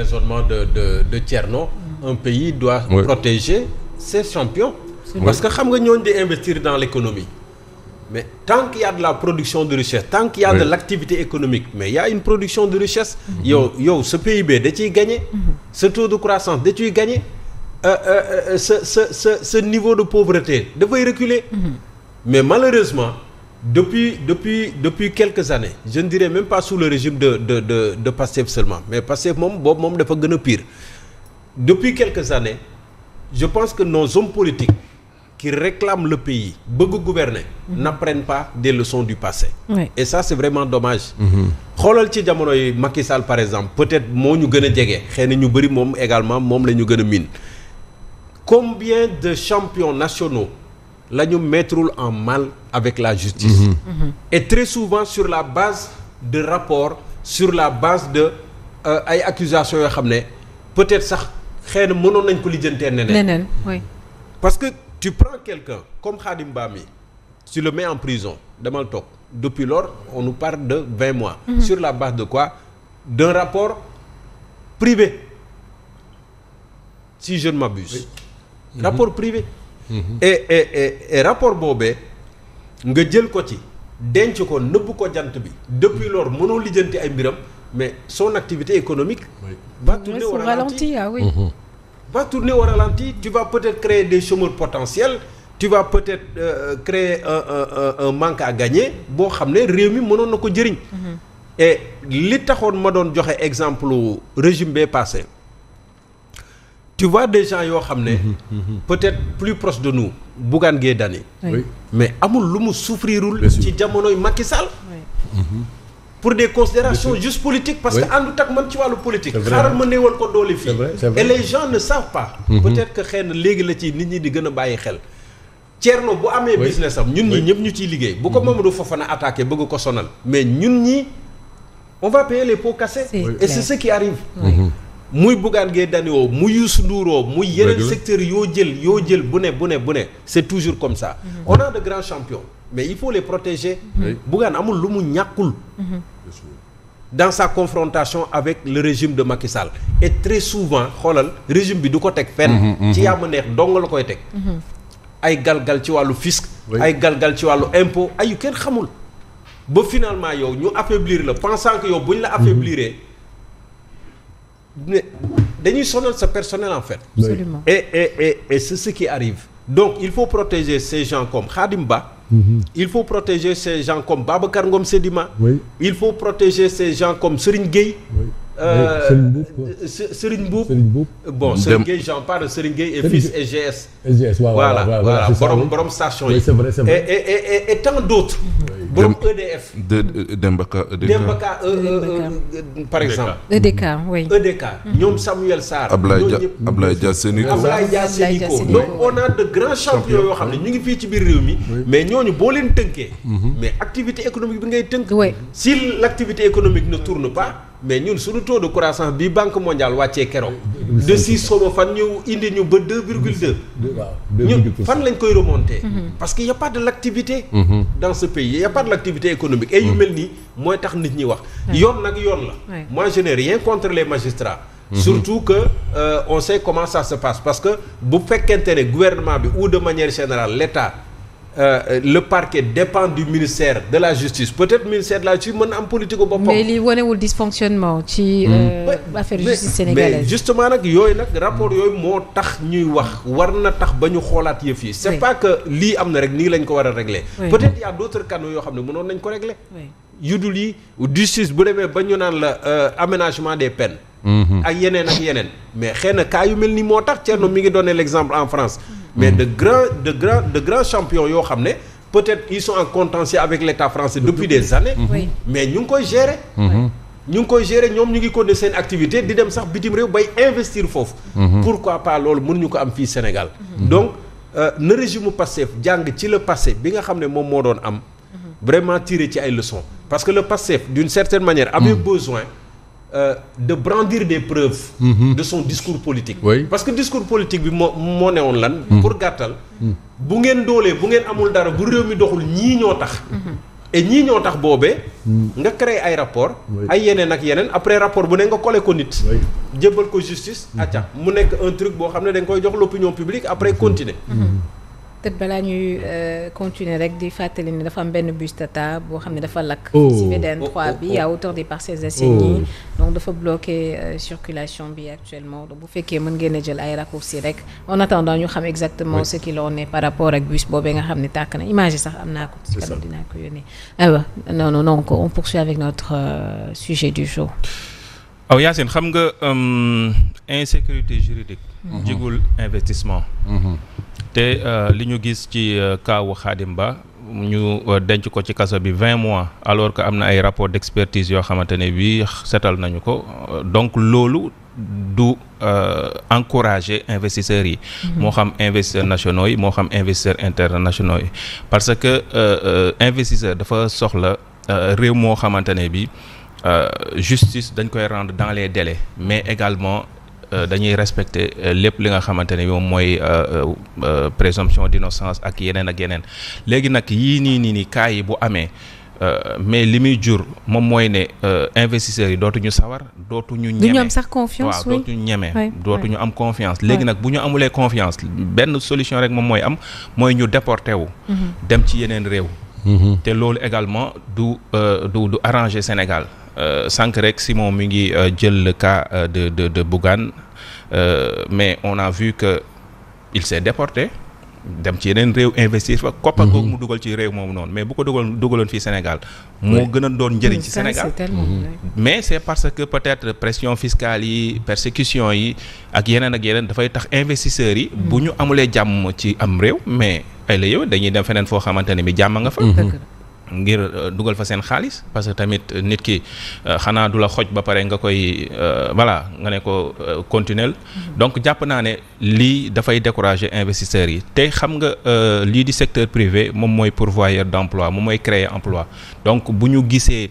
raisonnement de Thierno, un pays doit protéger ses champions. Parce que xam nga ñooñu di investir dans l'économie. Mais tant qu'il y a de la production de richesse, tant qu'il y a de l'activité économique, mais il y a une production de richesse. Yow ce PIB da ciy gagné. Ce taux de croissance da ciy gagné. Ce niveau de pauvreté dafay reculer. Mais malheureusement depuis quelques années, je ne dirais même pas sous le régime de Pastef seulement, mais Pastef moom dafa gën a pire. Depuis quelques années, je pense que nos hommes politiques qui réclament le pays, bëgg gouverner, n'apprennent pas des leçons du passé. Et ça c'est vraiment dommage. Xoolal ci jamonoy Macky Sall par exemple, peut-être moo ñu gën a jege, xëy na ñu bëri moom également moom la ñu gën a miin. Combien de champions nationaux la ñu mettrul en mal avec la justice. Et très souvent sur la base de rapports, sur la base de ay accusations yoo xam ne peut-être sax xëy na mënoon nañ ko lijjantee neneen. Oui. Parce que tu prends quelqu'un comme Khadim Bami, tu le mets en prison, demal toog. Depuis lors, on nous parle de 20 mois. Sur la base de quoi? D'un rapport privé. Si je ne m'abuse. Rapport privé. Et rapport boobee nga jël ko ci denc ko nëbb ko jant bi depuis lors mënoo lijjanti ay mbiram, mais son activité économique va tourner au ralenti. Va tourner au ralenti. Tu vas peut-être créer des chômeurs potentiels, tu vas peut-être créer un manque à gagner boo xam ne réew mi mënoon na ko jëriñ. Et li taxoon ma doon joxe exemple régime bee passé. Tu vois des gens yoo xam ne peut-être plus proche de nous, Bougane Gueye Dany, mais amul lu mu souffrirul ci jamonoy Macky Sall. Pour des considérations juste politiques, parce que àndut ak man ci wàllu politique. Xaaral ma néewal ko doole fii. Et les gens ne savent pas. Peut-être que xëy na léegi la ci nit ñi di gën a bàyyi xel. Thierno bu amee business am ñun ñi ñëpp ñu ciy liggéey. Bu ko Mamadou Fofana attaqué bëgg ko sonal. Mais ñun ñi on va payer les pots cassés. Et c'est ce qui arrive. Muy Bougane Gueye Dany woo muy Youssou Ndour woo muy yeneen secteurs yoo jël bu ne c'est toujours comme ça. On a de grands champions mais il faut les protéger. Bougane amul lu mu ñàkkul dans sa confrontation avec le régime de Macky Sall. Et très souvent xoolal régime bi du ko teg fenn ci yaa ma neex dong la koy teg. Ay galgal ci wàllu fisc, ay galgal ci wàllu impôt, ay yu kenn xamul ba finalement yow ñu affaiblir la pensant que yow buñ la affaibliree dañuy sonal sa personnel en fait. Absolument. Et c'est ce qui arrive. Donc il faut protéger ces gens comme Khadim Ba. Il faut protéger ces gens comme Babacar Ngom Sedima. Il faut protéger ces gens comme Serigne Gueye. Serigne Mboup. Bon, Serigne Gueye, j'en parle, Serigne Gueye et fils SGS. Voilà. Borom station yi. Et tant d'autres. Borom EDF. Dembaka par exemple. EDK, oui. EDK. ñoom Samuel Sarr. Ablaye Dia Seniko. Donc on a de grands champions yoo xam ne ñu ngi fii ci biir réew mi. Mais ñooñu boo leen tënkee. Mais activité économique bi ngay tënk. Si l'activité économique ne tourne pas. Mais ñun suñu taux de croissance bi Banque mondiale wàccee keroog de 6 somo fan ñu indi ñu ba 2,2 ñun fan lañ koy remonter parce que y a pas de l'activité dans ce pays y a pas de l'activité économique et yu mel nii mooy tax nit ñi wax yoon nag yoon la moi je n'ai rien contre les magistrats surtout que on sait comment ça se passe parce que bu fekkente ne gouvernement bi ou de manière générale l'État le parquet dépend du ministère de la justice peut-être ministère de la justice mën na am politique boppam. mais li wanewul dysfonctionnement ci affaire justice sénégalaise. Mais justement nag yooyu nag rapport yooyu moo tax ñuy wax war na tax ba ñu xoolaat yëf yi. C'est pas que lii am na rek nii lañ ko war a régler. Peut-être il y a d'autres canaux yoo xam ne mënoon nañ ko régler. yu dul yi justice bu demee ba ñu naan la aménagement des peines. ak yeneen mais xëy na cas yu mel ni moo tax Thierno mi ngi donné l'exemple en France. Mais de grands champions yoo xam ne peut-être ils sont en contentieux avec l'État français depuis des années. Mais ñu ngi koy gérer. Ñoom ñu ngi continuer seen activité di dem sax bitim réew bay investir foofu. Pourquoi pas loolu mënuñu ko am fii Sénégal. Donc na régime Pastef jàng ci le passé bi nga xam ne moom moo doon am. Vraiment tirer ci ay leçons parce que le Pastef d'une certaine manière avait besoin. De brandir des preuves de son discours politique. Parce que discours politique bi moo newoon lan pour gàttal bu ngeen doolee bu ngeen amul dara bu réew mi doxul ñii ñoo tax et ñii ñoo tax boobee nga créer ay rapport ay yeneen ak yeneen après rapport bu ne nga collé ko nit jébbal ko justice acca mu nekk un truc boo xam ne da nga koy jox l'opinion publique après continuer peut-être balaa ñuy continuer rek di fàttali ne dafa am benn bus Tata boo xam ne dafa lakk ci VDN 3 bi à hauteur des Parcelles Assainies donc dafa bloqué circulation bi actuellement donc bu fekkee mën ngeen a jël ay raccourcis rek en attendant ñu xam exactement ce qu'il en est par rapport ak bus boobee nga xam ne tàkk na image yi sax am naa ko ci kanam dinaa ko yónnee aywa non on poursuit avec notre sujet du jour. aw Yacine xam nga insécurité juridique jigul investissement te li ñu gis ci kaawu Khadim Ba ñu denc ko ci kaso bi 20 mois alors que am na ay rapport d'expertise yoo xamante ne bii setal nañu ko donc loolu du encourager investisseurs yi moo xam investisseurs nationaux yi moo xam investisseurs internationaux yi parce que investisseur dafa soxla réew moo xamante ne bi justice dañ koy rendre dans les délais mais également dañuy respecter lépp li nga xamante ne moom mooy présomption d'innocence ak yeneen léegi nag yii nii cas yi bu amee mais li muy jur moom mooy ne investisseurs yi dootuñu sawar dootuñu ñeme ñu am sax confiance waaw dootuñu ñeme dootuñu am confiance léegi nag bu ñu amulee confiance benn solution rek moom mooy am mooy ñu déporté wu dem ci yeneen réew te loolu également du arranger Sénégal sànq rek Simon mi ngi jël le cas de Bougane mais on a vu que il s'est déporté dem ci yeneen réew investir fa koppar googu mu dugal ci réew moomu noonu mais bu ko dugaloon fii Sénégal moo gën a doon njëriñ ci Sénégal mais c'est parce que peut-être pression fiscale yi persécution yi ak yeneen dafay tax investisseurs yi bu ñu amulee jàmm ci am réew mais ay la yow dañuy dem feneen foo xamante ne bi jàmm nga fa ngir dugal fa seen xaalis parce que tamit nit ki xanaa du la xoj ba pare nga koy voilà nga ne ko continuer donc jàpp naa ne lii dafay décourager investisseurs yi te xam nga lii di secteur privé moom mooy pourvoyeur d'emploi moom mooy créer emploi donc bu ñu gisee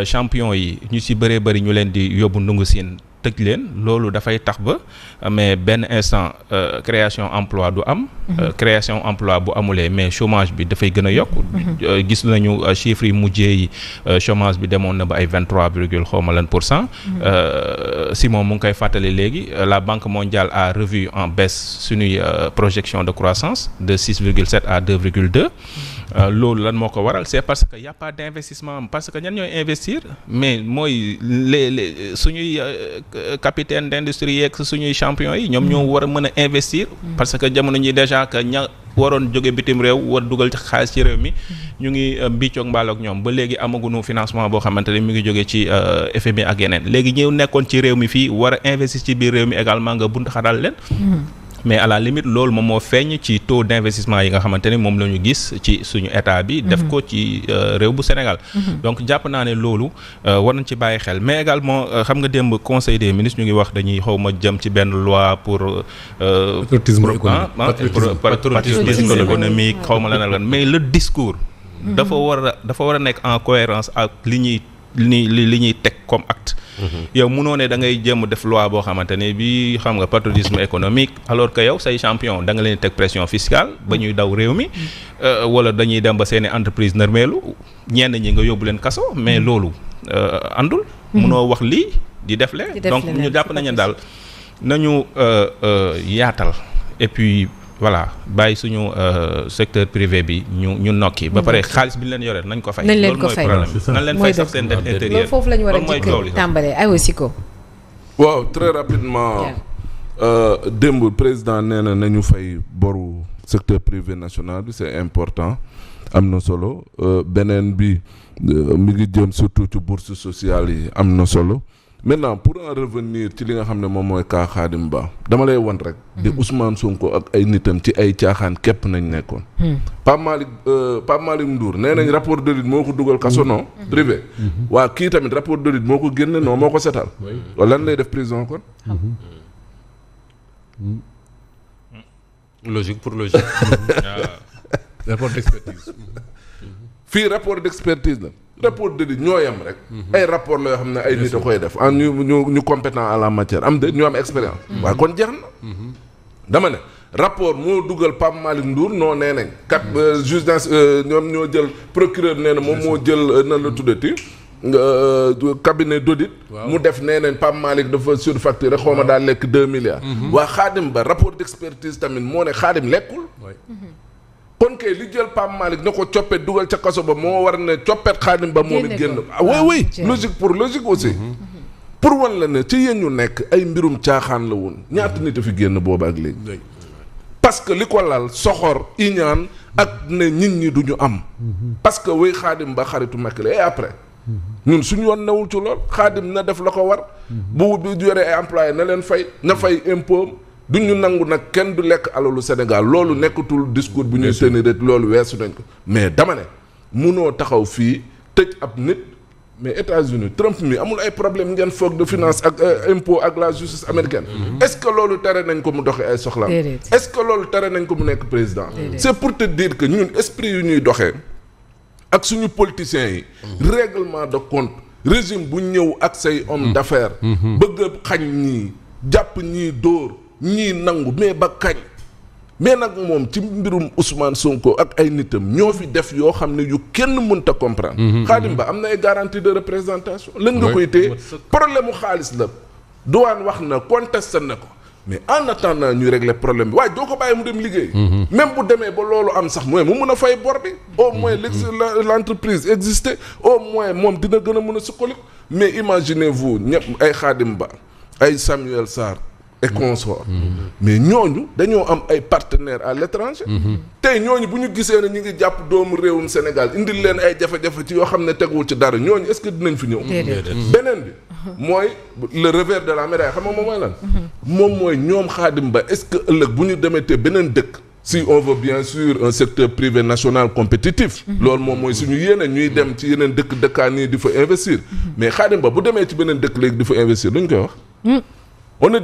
champion yi ñu ci bëree bëri ñu leen di yóbbu ndungu siin tëj leen loolu dafay tax ba mais benn instant création emploi du am création emploi bu amulee mais chômage bi dafay gën a yokk gis nañu chiffres yi mujjee yi chômage bi demoon na ba ay 23 virgule xawma lan %. Simon mu ngi koy fàttali léegi la Banque mondiale a revu en baisse suñuy projection de croissance de 6,7 à 2,2 loolu lan moo ko waral c'est parce que y a pas d'investissement parce que ñan ñooy investir mais mooy les suñuy capitaine d'industrie yeeg suñuy champion yi ñoom ñoo war a mën a investir parce que jamono ñi déjà que ña waroon jóge bitim réew war dugal ci xaalis ci réew mi ñu ngi mbiccoog mbaaloog ñoom ba léegi amaguñu financement boo xamante ne mi ngi jóge ci FMI ak yeneen léegi ñëw nekkoon ci réew mi fii war a investir ci biir réew mi également nga bunt xaral leen mais à la limite loolu moom moo feeñ ci taux d'investissement yi nga xamante ne moom la ñu gis ci suñu état bi def ko ci réew bu Sénégal donc jàpp naa ne loolu war nañ ci bàyyi xel mais également xam nga démb conseil des ministres ñu ngi wax dañuy xawma jëm ci benn loi pour patriotisme économique xawma lan mais le discours dafa war a nekk en cohérence ak li ñuy teg comme acte yow munoo ne da ngay jéem def loi boo xamante ne bi xam nga patriotisme économique alors que yow say champion da nga leen teg pression fiscale ba ñuy daw réew mi wala dañuy dem ba seeni entreprise nërmeelu ñenn ñi nga yóbbu leen kaso mais loolu àndul munoo wax lii di def lee donc ñu jàpp nañu daal nañu yaatal et puis voilà bàyyi suñu secteur privé bi ñu nokki ba pare xaalis bi ñu leen yoree nañ ko fay. loolu mooy problème nañ leen fay sax seen dette intérieure. loolu foofu la ñu war a njëkk tàmbalee ay aussi ko. waaw très rapidement démb président nee na nañu fay boru secteur privé national bi c'est important am na solo beneen bi mi ngi jëm surtout ci bourse sociale yi am na solo. maintenant pour en revenir ci li nga xam ne moom mooy cas Khadim Ba dama lay wan rek di Ousmane Sonko ak ay nitam ci ay caaxaan képp nañ nekkoon Pape Malick Ndour nee nañ rapport d'audit moo ko dugal kaso non privé waa kii tamit rapport d'audit moo ko génne non moo ko setal wala lan lay def prison kon logique pour logique rapport d'expertise fii rapport d'expertise la rapport d'audit ñoo yem rek ay rapport la yoo xam ne ay nit a koy def ñu compétent à la matière am de ñu am expérience waaye kon jeex na dama ne rapport moo dugal Pape Malick Ndour non nee nañ juge ñoom ñoo jël procureur nee na moom moo jël nan la tuddati cabinet d'audit mu def nee nañ Pape Malick dafa surfacturé xaw ma daal lekk 2 milliards waa Khadim Ba rapport d'expertise tamit moo ne Khadim lekkul kon kay li jël Pape Malick na ko coppet dugal ca kaso ba moo war ne coppet Khadim Ba moom it génn oui logique pour logique aussi pour wan la ne ci yéen ñu nekk ay mbirum caaxaan la woon ñaata nit a fi génn booba ak léegi parce que li ko lal soxor iñaan ak ne nit ñi duñu am parce que way Khadim Ba xaritu Macky la et après ñun suñu yoon newul ci lool Khadim na def la ko war bu yore ay employé na leen fay na fay impôt duñu nangu nag kenn du lekk alalu Sénégal loolu nekkatul discours bu ñuy tenir rek loolu weesu nañ ko mais dama ne munoo taxaw fii tëj ab nit mais États-Unis Trump mi amul ay problème ngeen foog de finance ak impôt ak la justice américaine est-ce que loolu tere nañ ko mu doxee ay soxlaam est-ce que loolu tere nañ ko mu nekk président c'est pour te dire que ñun esprit yu ñuy doxee ak suñu politiciens yi règlement de compte régime bu ñëw ak say homme d'affaires bëgg a xañ ñii jàpp ñii dóor ñii nangu mais ba kañ mais nag moom ci mbirum Ousmane Sonko ak ay nitam ñoo fi def yoo xam ne yu kenn mënta comprendre Khadim Ba am na ay garantie de représentation lan nga koy téye problème mu xaalis la douane wax na contesté na ko mais en attendant ñuy régler problème bi waaye doo ko bàyyi mu dem liggéey même bu demee ba loolu am sax mooy mu mën a fay bor bi au moins l'entreprise existait au moins moom dina gën a mën a sukkaliku mais imaginez-vous ñëpp ay Khadim Ba ay Samuel Sarr et consorts mais ñooñu dañoo am ay partenaires à l'étranger tey ñooñu bu ñu gisee ne ñu ngi jàpp doomu réewum Sénégal indil leen ay jafe-jafe ci yoo xam ne teguwul ci dara ñooñu est-ce que dinañ fi ñëw beneen bi mooy le revers de la médaille xam nga moom mooy lan moom mooy ñoom Khadim Ba est-ce que ëllëg bu ñu demetee beneen dëkk si on veut bien sûr un secteur privé national compétitif loolu moom mooy suñu yéene ñuy dem ci yeneen dëkkaan yi di fa investir mais Khadim Ba bu demee ci beneen dëkk léegi di fa investir lu ñu koy wax